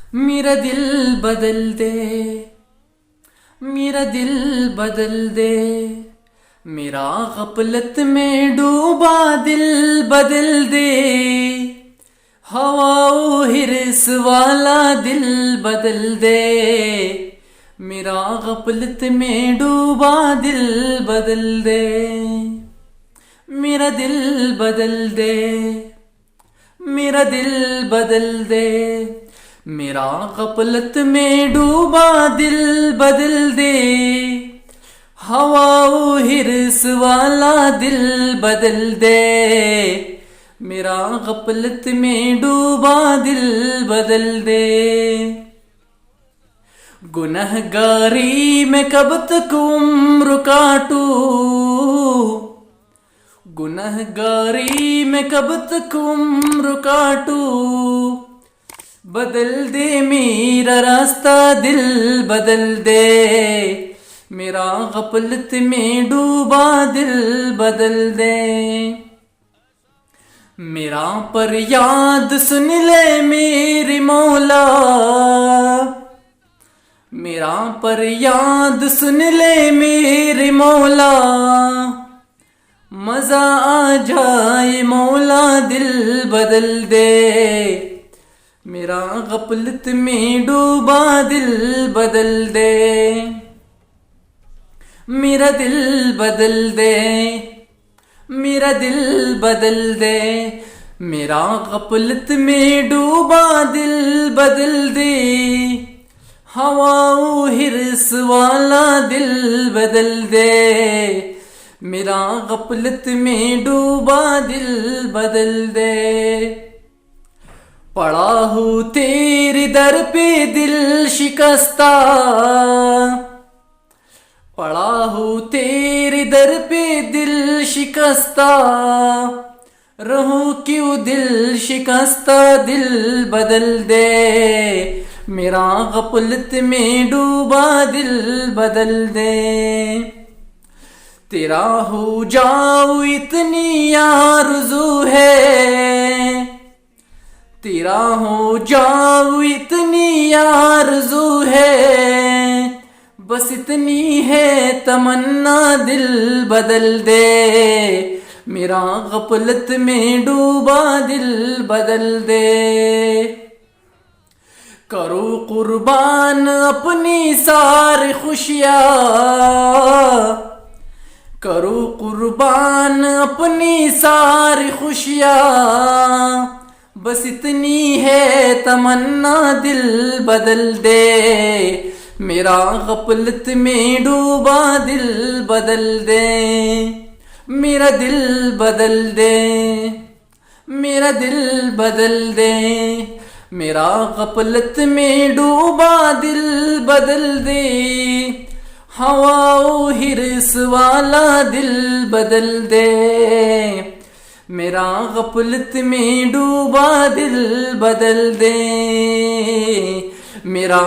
मेरा दिल बदल दे, मेरा दिल बदल दे, मेरा गफलत में डूबा दिल बदल दे। हवाओ हिर्स वाला दिल बदल दे, मेरा गफलत में डूबा दिल बदल दे। मेरा दिल बदल दे, मेरा दिल बदल दे, मेरा गफलत में डूबा दिल बदल दे। हवाओ हिर्स वाला दिल बदल दे, मेरा गफलत में डूबा दिल बदल दे। गुनहगारी में कब तक उम्र काटूं, गुनहगारी में कब तक उम्र काटूं। बदल दे मेरा रास्ता दिल बदल दे, मेरा गफलत में डूबा दिल बदल दे। मेरा पर याद सुन ले मेरी मौला, मेरा पर याद सुन ले मेरे मौला। मजा आ जाए मौला दिल बदल दे, मेरा गफलत में डूबा दिल बदल दे। मेरा दिल बदल दे, मेरा दिल बदल दे, मेरा गफलत में डूबा दिल बदल दे। हवाओ हिर्स वाला दिल बदल दे, मेरा गफलत में डूबा दिल बदल दे। पड़ा हूँ तेरे दर पे दिल शिकस्ता, पड़ा हूँ तेरे दर पे दिल शिकस्ता। रहूं क्यों दिल शिकस्ता दिल बदल दे, मेरा गफलत में डूबा दिल बदल दे। तेरा हो जाऊं इतनी आरज़ू है, तेरा हो जाऊं इतनी आरज़ू है। बस इतनी है तमन्ना दिल बदल दे, मेरा गफलत में डूबा दिल बदल दे। करो कुर्बान अपनी सारी खुशियाँ, करो कुर्बान अपनी सारी खुशियाँ। बस इतनी है तमन्ना दिल बदल दे, मेरा गफलत में डूबा दिल बदल दे। मेरा दिल बदल दे, मेरा दिल बदल दे, मेरा गफलत में डूबा दिल बदल दे। हवाओ हिर्स वाला दिल बदल दे, मेरा गफलत में डूबा दिल बदल दे। मेरा